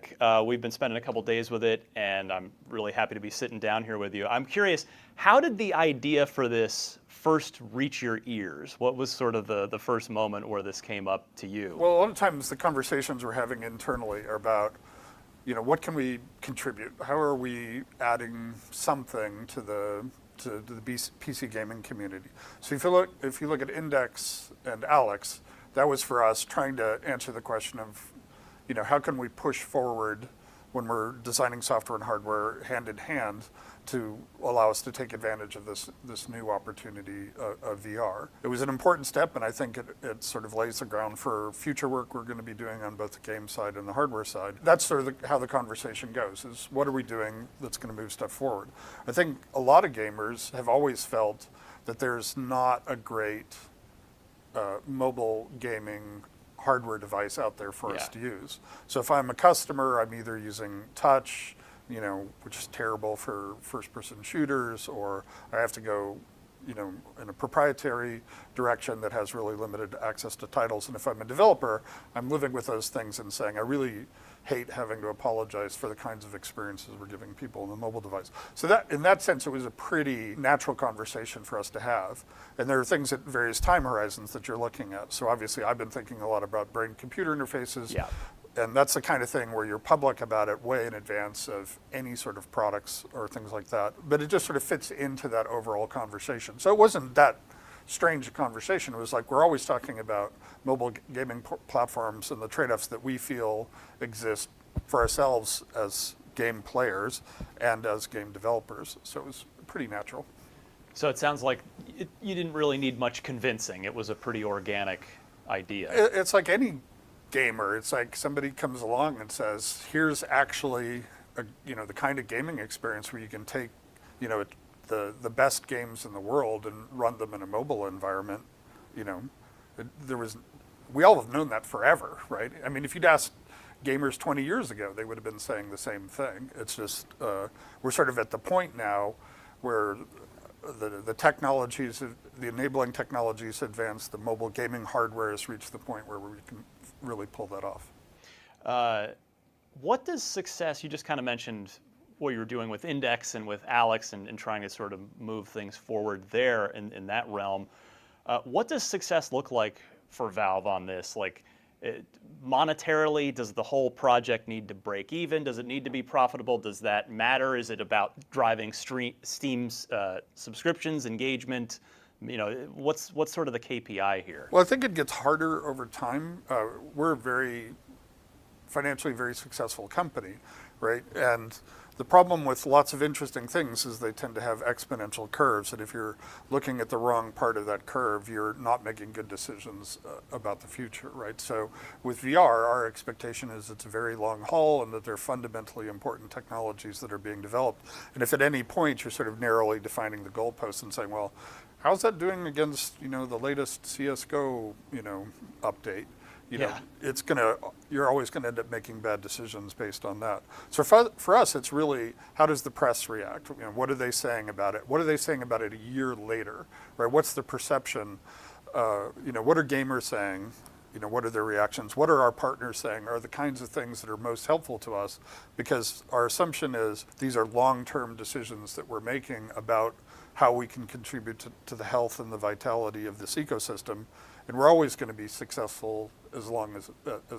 quick. We've been spending a couple days with it, and I'm really happy to be sitting down here with you. I'm curious, how did the idea for this first reach your ears? What was sort of the first moment where this came up to you? Well, a lot of times the conversations we're having internally are about, what can we contribute? How are we adding something to the PC gaming community? So if you look at Index and Alex, that was for us trying to answer the question of, how can we push forward when we're designing software and hardware hand in hand to allow us to take advantage of this new opportunity of VR. It was an important step, and I think it sort of lays the ground for future work we're going to be doing on both the game side and the hardware side. That's sort of how the conversation goes, is what are we doing that's going to move stuff forward? I think a lot of gamers have always felt that there's not a great mobile gaming hardware device out there for us to use. So if I'm a customer, I'm either using touch, which is terrible for first-person shooters, or I have to go, in a proprietary direction that has really limited access to titles. And if I'm a developer, I'm living with those things and saying, I really hate having to apologize for the kinds of experiences we're giving people on the mobile device. So that, in that sense, it was a pretty natural conversation for us to have. And there are things at various time horizons that you're looking at. So obviously, I've been thinking a lot about brain-computer interfaces. Yeah. And that's the kind of thing where you're public about it way in advance of any sort of products or things like that. But it just sort of fits into that overall conversation. So it wasn't that strange a conversation. It was like, we're always talking about mobile gaming platforms and the trade-offs that we feel exist for ourselves as game players and as game developers. So it was pretty natural. So it sounds like you didn't really need much convincing. It was a pretty organic idea. It's like any gamer. It's like somebody comes along and says, here's actually the kind of gaming experience where you can take the best games in the world and run them in a mobile environment. We all have known that forever, right? I mean, if you'd asked gamers 20 years ago, they would have been saying the same thing. It's just we're sort of at the point now where the technologies, the enabling technologies advance, the mobile gaming hardware has reached the point where we can really pull that off. What does success, you just kind of mentioned what you were doing with Index and with Alex and trying to sort of move things forward there in that realm. What does success look like for Valve on this? Like, monetarily, does the whole project need to break even? Does it need to be profitable? Does that matter? Is it about driving Steam's subscriptions, engagement? What's sort of the KPI here? Well, I think it gets harder over time. We're a very financially very successful company, right? And the problem with lots of interesting things is they tend to have exponential curves, and if you're looking at the wrong part of that curve, you're not making good decisions about the future, right? So with VR, our expectation is it's a very long haul and that they're fundamentally important technologies that are being developed. And if at any point you're sort of narrowly defining the goalposts and saying, well, how's that doing against, the latest CSGO, update? You're always gonna end up making bad decisions based on that. So for us, it's really, how does the press react? What are they saying about it? What are they saying about it a year later, right? What's the perception? What are gamers saying? What are their reactions? What are our partners saying are the kinds of things that are most helpful to us? Because our assumption is these are long-term decisions that we're making about how we can contribute to the health and the vitality of this ecosystem. And we're always going to be successful as long as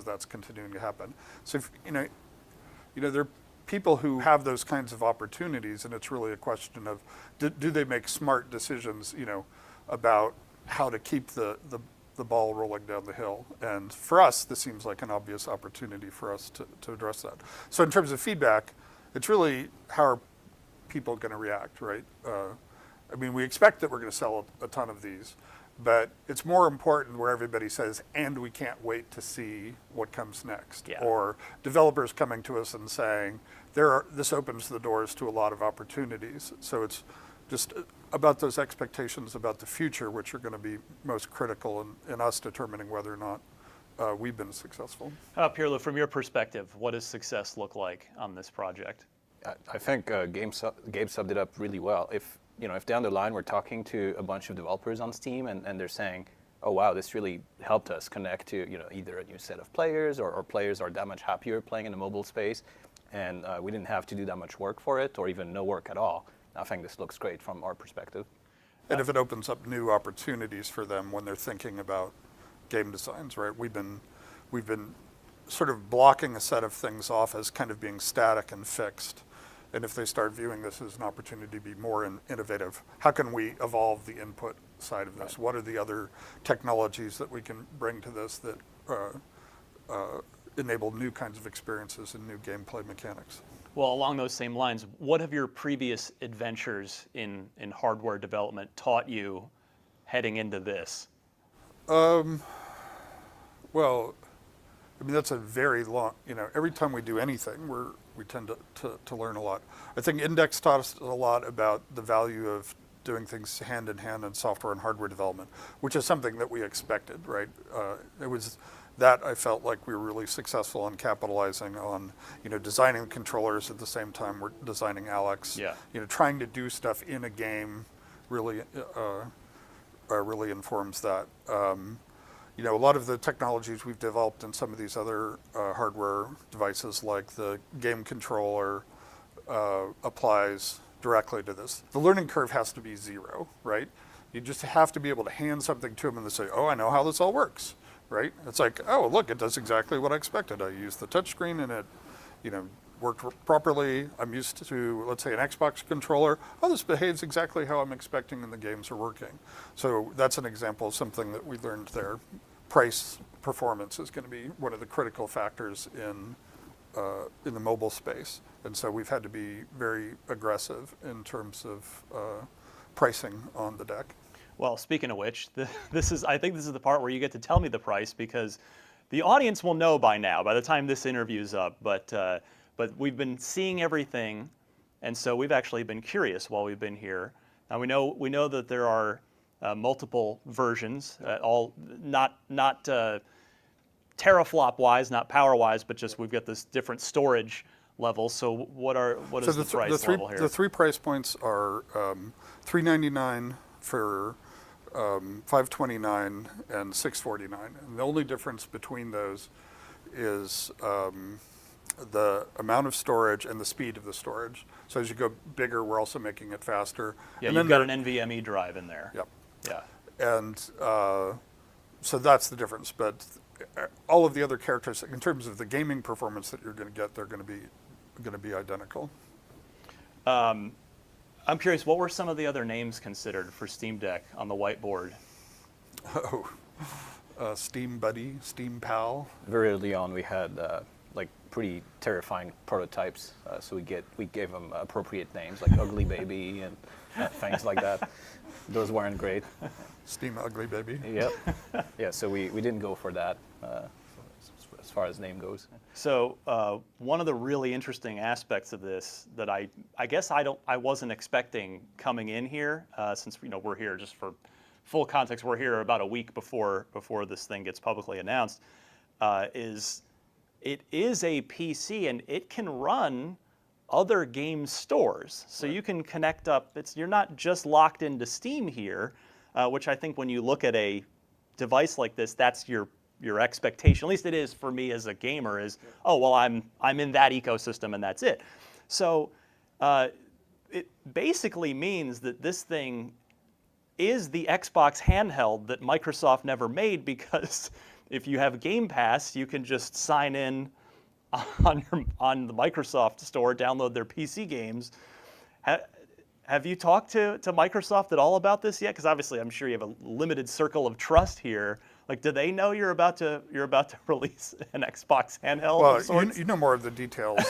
that's continuing to happen. So if, there are people who have those kinds of opportunities, and it's really a question of do they make smart decisions, about how to keep the ball rolling down the hill. And for us, this seems like an obvious opportunity for us to address that. So in terms of feedback, it's really how are people going to react, right? We expect that we're going to sell a ton of these. But it's more important where everybody says, and we can't wait to see what comes next. Yeah. Or developers coming to us and saying, this opens the doors to a lot of opportunities. So it's just about those expectations about the future, which are going to be most critical in us determining whether or not we've been successful. Pirlo, from your perspective, what does success look like on this project? I think Gabe summed it up really well. If down the line we're talking to a bunch of developers on Steam and they're saying, oh wow, this really helped us connect to either a new set of players or players are that much happier playing in the mobile space, and we didn't have to do that much work for it or even no work at all. I think this looks great from our perspective. And if it opens up new opportunities for them when they're thinking about game designs, right? We've been sort of blocking a set of things off as kind of being static and fixed. And if they start viewing this as an opportunity to be more innovative, how can we evolve the input side of this? Right. What are the other technologies that we can bring to this that enable new kinds of experiences and new gameplay mechanics? Well, along those same lines, what have your previous adventures in hardware development taught you heading into this? Well, I mean, that's a very long, every time we do anything, we tend to learn a lot. I think Index taught us a lot about the value of doing things hand in hand in software and hardware development, which is something that we expected, right? It was that I felt like we were really successful in capitalizing on, designing the controllers at the same time we're designing Alex. Yeah. Trying to do stuff in a game really informs that. A lot of the technologies we've developed in some of these other hardware devices, like the game controller, applies directly to this. The learning curve has to be zero, right? You just have to be able to hand something to them and they say, oh, I know how this all works, right? It's like, oh, look, it does exactly what I expected. I used the touchscreen and it, worked properly. I'm used to, let's say, an Xbox controller. Oh, this behaves exactly how I'm expecting and the games are working. So that's an example of something that we learned there. Price performance is going to be one of the critical factors in the mobile space. And so we've had to be very aggressive in terms of pricing on the deck. Well, speaking of which, I think this is the part where you get to tell me the price, because the audience will know by now, by the time this interview's up, but we've been seeing everything, and so we've actually been curious while we've been here. Now we know that there are multiple versions, all not teraflop wise, not power wise, but just we've got this different storage levels. So what is the price level here? The three price points are $399 for $529 and $649, and the only difference between those is the amount of storage and the speed of the storage. So as you go bigger, we're also making it faster. Yeah, and you've got an NVMe drive in there. Yep. Yeah. And so that's the difference. But all of the other characteristics, in terms of the gaming performance that you're going to get, they're going to be identical. I'm curious, what were some of the other names considered for Steam Deck on the whiteboard? Steam Buddy, Steam Pal. Very early on, we had pretty terrifying prototypes, so we gave them appropriate names like Ugly Baby and things like that. Those weren't great. Steam Ugly Baby. Yep. Yeah, so we didn't go for that as far as name goes. So one of the really interesting aspects of this that I guess I wasn't expecting coming in here, since we're here just for full context, we're here about a week before this thing gets publicly announced, is it is a PC and it can run other game stores. So you can connect up, you're not just locked into Steam here, which I think when you look at a device like this, that's your expectation. At least it is for me as a gamer, is, oh, well, I'm in that ecosystem and that's it. So it basically means that this thing is the Xbox handheld that Microsoft never made, because if you have Game Pass, you can just sign in on the Microsoft store, download their PC games. Have you talked to Microsoft at all about this yet? Because obviously, I'm sure you have a limited circle of trust here. Like, do they know you're about to release an Xbox handheld? Well, you know more of the details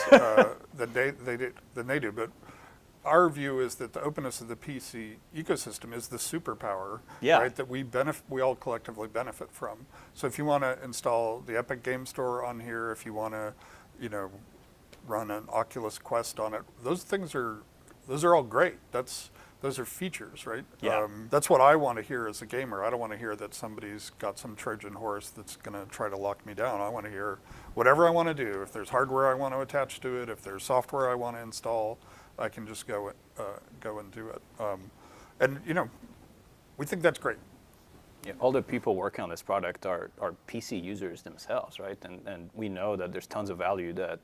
than they do, but our view is that the openness of the PC ecosystem is the superpower, right? That we all collectively benefit from. So if you want to install the Epic Game Store on here, if you want to, run an Oculus Quest on it, those are all great. Those are features, right? Yeah. That's what I want to hear as a gamer. I don't want to hear that somebody's got some Trojan horse that's going to try to lock me down. I want to hear whatever I want to do. If there's hardware I want to attach to it, if there's software I want to install, I can just go and do it. And we think that's great. Yeah, all the people working on this product are PC users themselves, right? And we know that there's tons of value that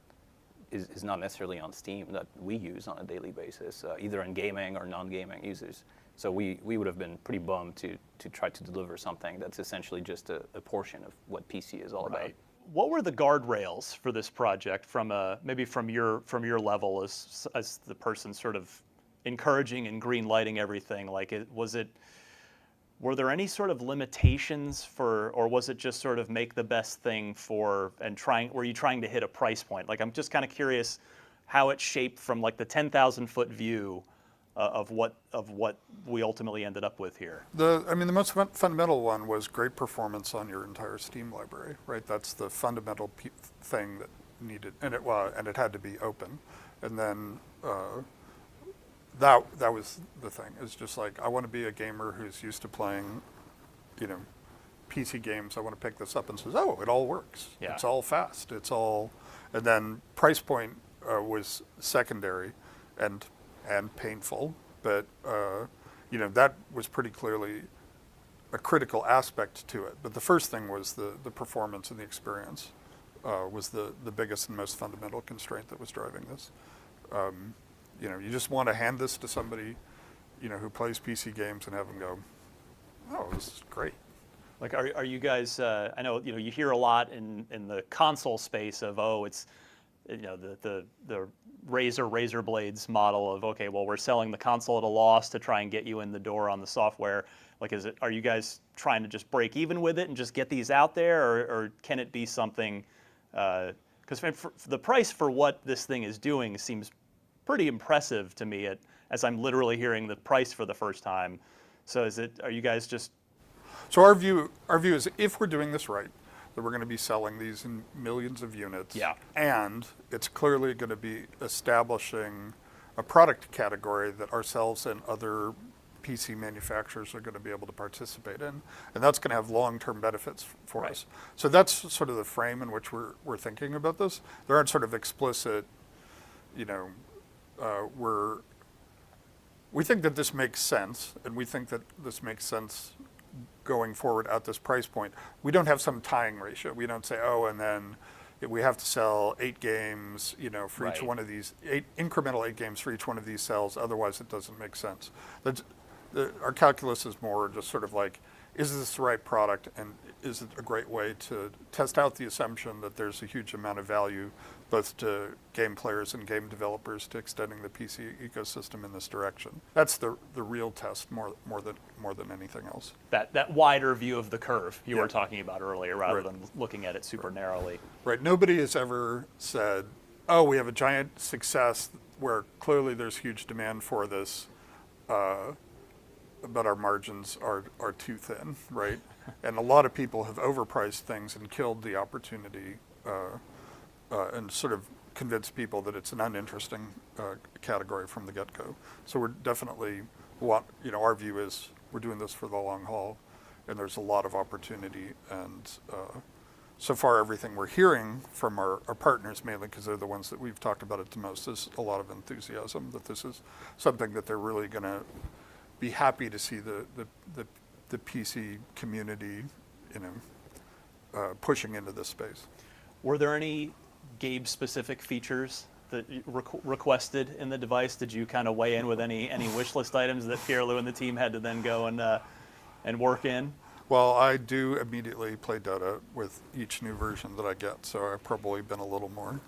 is not necessarily on Steam that we use on a daily basis, either in gaming or non-gaming users. So we would have been pretty bummed to try to deliver something that's essentially just a portion of what PC is all about. What were the guardrails for this project from maybe from your level as the person sort of encouraging and green lighting everything? Like, were there any sort of limitations or was it just sort of make the best thing were you trying to hit a price point? Like, I'm just kind of curious how it shaped from like the 10,000-foot view of what we ultimately ended up with here. The most fundamental one was great performance on your entire Steam library, right? That's the fundamental thing that needed, and it had to be open. And then that was the thing. It's just like, I want to be a gamer who's used to playing, PC games. I want to pick this up and says, oh, it all works. Yeah. It's all fast. And then price point was secondary and painful, but that was pretty clearly a critical aspect to it. But the first thing was the performance and the experience was the biggest and most fundamental constraint that was driving this. You just want to hand this to somebody, who plays PC games and have them go, oh, this is great. Like, are you guys? I know you hear a lot in the console space of, oh, it's the razor blades model of, okay, well, we're selling the console at a loss to try and get you in the door on the software. Like, are you guys trying to just break even with it and just get these out there, or can it be something? Because the price for what this thing is doing seems pretty impressive to me as I'm literally hearing the price for the first time. So are you guys just? So our view is, if we're doing this right, that we're going to be selling these in millions of units. Yeah. And it's clearly going to be establishing a product category that ourselves and other PC manufacturers are going to be able to participate in. And that's going to have long-term benefits for us. So that's sort of the frame in which we're thinking about this. There aren't sort of explicit, we think that this makes sense, and we think that this makes sense going forward at this price point. We don't have some tying ratio. We don't say, oh, and then we have to sell 8 games, for each one of these, incremental 8 games for each one of these cells, otherwise it doesn't make sense. Our calculus is more just sort of like, is this the right product, and is it a great way to test out the assumption that there's a huge amount of value both to game players and game developers to extending the PC ecosystem in this direction. That's the real test more than anything else. That wider view of the curve you were talking about earlier, rather than looking at it super narrowly. Right. Nobody has ever said, oh, we have a giant success where clearly there's huge demand for this, but our margins are too thin, right? And a lot of people have overpriced things and killed the opportunity and sort of convinced people that it's an uninteresting category from the get-go. So we're definitely, our view is we're doing this for the long haul, and there's a lot of opportunity. And so far, everything we're hearing from our partners, mainly because they're the ones that we've talked about it the most, is a lot of enthusiasm that this is something that they're really going to be happy to see the PC community, pushing into this space. Were there any Gabe-specific features that you requested in the device? Did you kind of weigh in with any wish list items that Pierre-Louis and the team had to then go and work in? Well, I do immediately play Dota with each new version that I get, so I've probably been a little more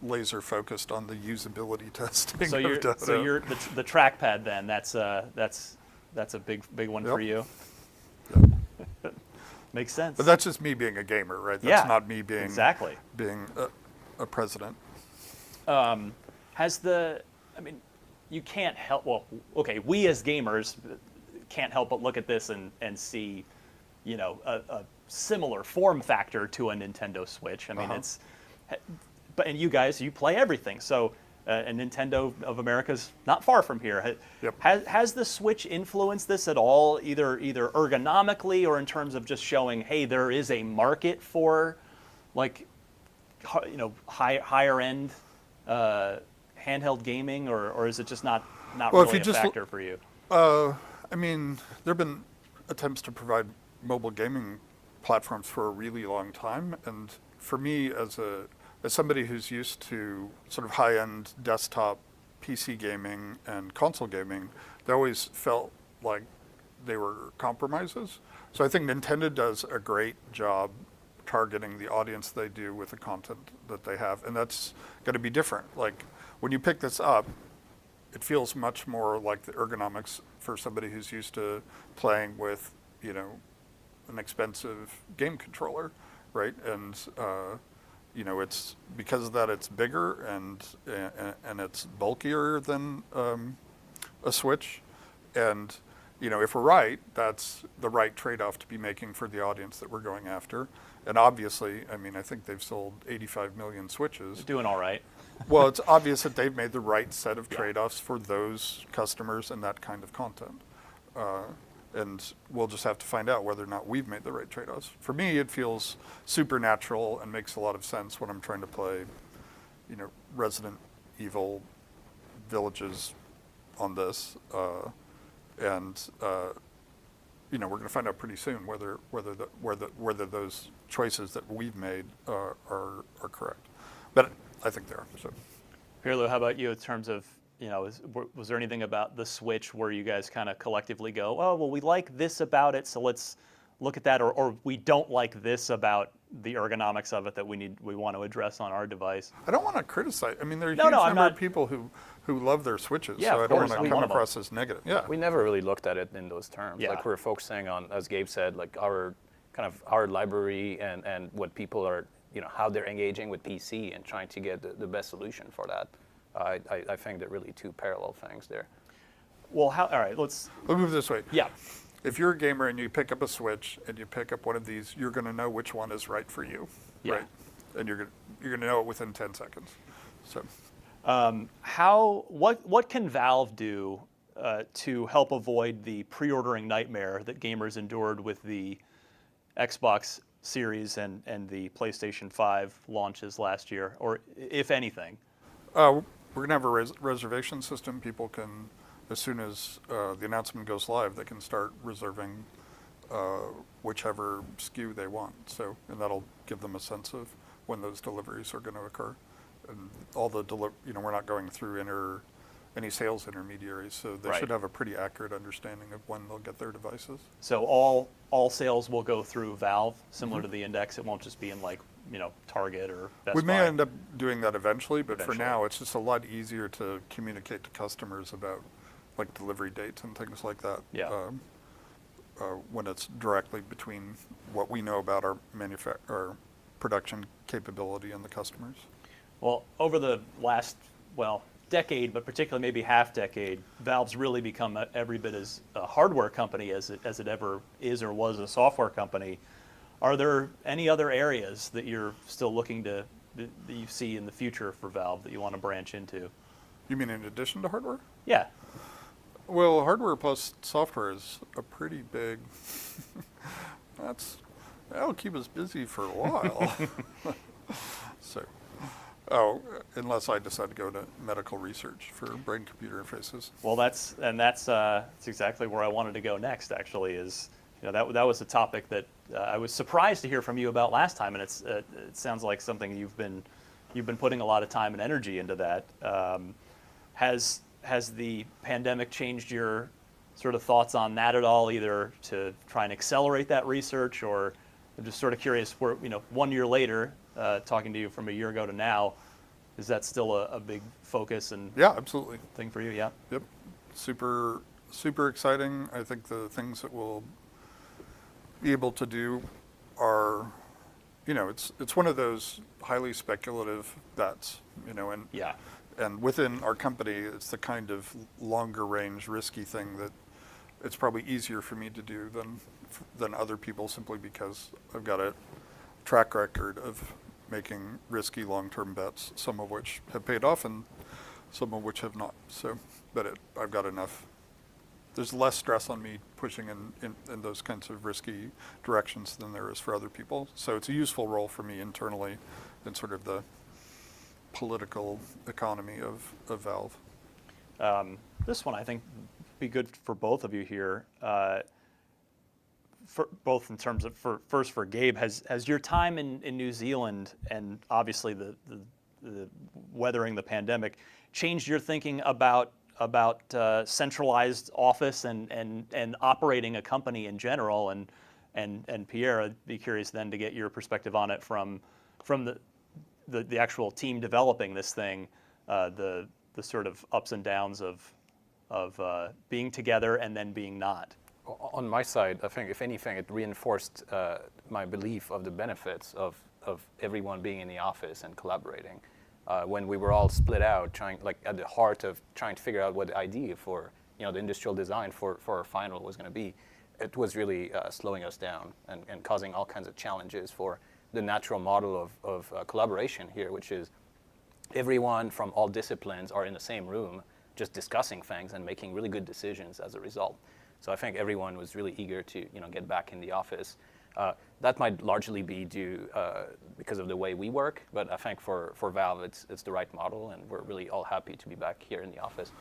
laser focused on the usability testing. So of Dota. So you're the trackpad then. That's a big one for you. Yep. Makes sense. But that's just me being a gamer, right? That's not me being being a president. You can't help. Well, okay, we as gamers can't help but look at this and see, a similar form factor to a Nintendo Switch. I mean, and you guys, you play everything. So, and Nintendo of America's not far from here. Yep. Has the Switch influenced this at all, either ergonomically or in terms of just showing, hey, there is a market for, like, higher end handheld gaming, or is it just not really a factor for you? There have been attempts to provide mobile gaming platforms for a really long time, and for me, as somebody who's used to sort of high-end desktop PC gaming and console gaming, they always felt like they were compromises. So I think Nintendo does a great job targeting the audience they do with the content that they have, and that's going to be different. Like when you pick this up, it feels much more like the ergonomics for somebody who's used to playing with, you know, an expensive game controller, right? And it's because of that it's bigger and it's bulkier than a Switch, and if we're right, that's the right trade-off to be making for the audience that we're going after. And obviously, I mean, I think they've sold 85 million Switches. They're doing all right. Well, it's obvious that they've made the right set of trade-offs for those customers and that kind of content. And we'll just have to find out whether or not we've made the right trade-offs. For me, it feels supernatural and makes a lot of sense when I'm trying to play, Resident Evil Villages on this. We're going to find out pretty soon whether those choices that we've made are correct. But I think they are. So, Pirlo, how about you in terms of, was there anything about the Switch where you guys kind of collectively go, oh, well, we like this about it, so let's look at that, or we don't like this about the ergonomics of it that we want to address on our device? I don't want to criticize. I mean, there are a huge number of people who love their Switches, Yeah, so I of don't course, want to come across as negative. Yeah. We never really looked at it in those terms. Yeah. Like we're focusing on, as Gabe said, like our library and what people are, how they're engaging with PC and trying to get the best solution for that. I think they're really two parallel things there. Well, all right, let's move this way. Yeah. If you're a gamer and you pick up a Switch and you pick up one of these, you're going to know which one is right for you, right? And you're going to know it within 10 seconds. So, what can Valve do to help avoid the pre-ordering nightmare that gamers endured with the Xbox Series and the PlayStation 5 launches last year, or if anything? we're going to have a reservation system. People can, as soon as the announcement goes live, they can start reserving whichever SKU they want. So, and that'll give them a sense of when those deliveries are going to occur. And all the we're not going through any sales intermediaries, so they should have a pretty accurate understanding of when they'll get their devices. So all sales will go through Valve, similar to the Index. It won't just be in Target or Best Buy. We may end up doing that eventually, but for now it's just a lot easier to communicate to customers about like delivery dates and things like that. Yeah. When it's directly between what we know about our our production capability and the customers. Well, over the last decade, but particularly maybe half decade, Valve's really become every bit as a hardware company as it ever is or was a software company. Are there any other areas that you're still looking that you see in the future for Valve that you want to branch into? You mean in addition to hardware? Yeah. Well, hardware plus software is a pretty big. That'll keep us busy for a while. So. Oh, unless I decide to go to medical research for brain-computer interfaces. Well, that's exactly where I wanted to go next. Actually, is that was a topic that I was surprised to hear from you about last time, and it sounds like something you've been putting a lot of time and energy into that. Has the pandemic changed your sort of thoughts on that at all, either to try and accelerate that research, or I'm just sort of curious, where 1 year later, talking to you from a year ago to now, is that still a big focus and absolutely thing for you? Yeah. Yep. Super exciting. I think the things that we'll be able to do are, it's one of those highly speculative bets, and and within our company, it's the kind of longer range risky thing that it's probably easier for me to do than other people, simply because I've got a track record of making risky long-term bets, some of which have paid off and some of which have not. So, but I've got enough. There's less stress on me pushing in those kinds of risky directions than there is for other people. So it's a useful role for me internally in sort of the political economy of Valve. This one I think would be good for both of you here. both in terms of first for Gabe, has your time in New Zealand and obviously the weathering the pandemic changed your thinking about centralized office and operating a company in general? And Pierre, I'd be curious then to get your perspective on it from the actual team developing this thing, the sort of ups and downs of being together and then being not. On my side, I think if anything, it reinforced my belief of the benefits of everyone being in the office and collaborating. When we were all split out, trying like at the heart of trying to figure out what the idea for the industrial design for our final was going to be, it was really slowing us down and causing all kinds of challenges for the natural model of collaboration here, which is everyone from all disciplines are in the same room, just discussing things and making really good decisions as a result. So I think everyone was really eager to get back in the office. That might largely be due because of the way we work, but I think for Valve it's the right model, and we're really all happy to be back here in the office.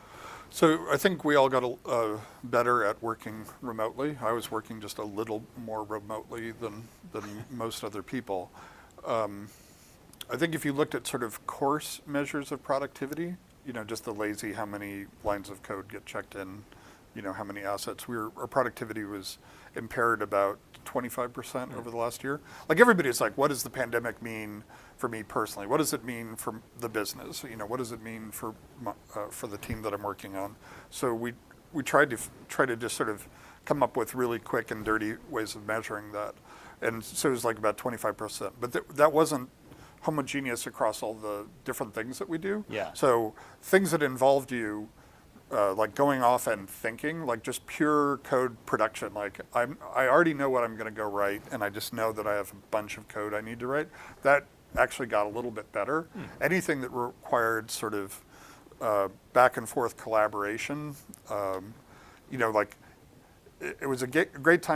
So I think we all got better at working remotely. I was working just a little more remotely than most other people. I think if you looked at sort of coarse measures of productivity, just the lazy, how many lines of code get checked in, how many assets, our productivity was impaired about 25% over the last year. Like everybody's like, what does the pandemic mean for me personally? What does it mean for the business? What does it mean for the team that I'm working on? So we tried to just sort of come up with really quick and dirty ways of measuring that. And so it was like about 25%. But that wasn't homogeneous across all the different things that we do. Yeah. So things that involved you, like going off and thinking, like just pure code production. Like I already know what I'm going to go write, and I just know that I have a bunch of code I need to write. That actually got a little bit better. Anything that required sort of back and forth collaboration, like it was a great time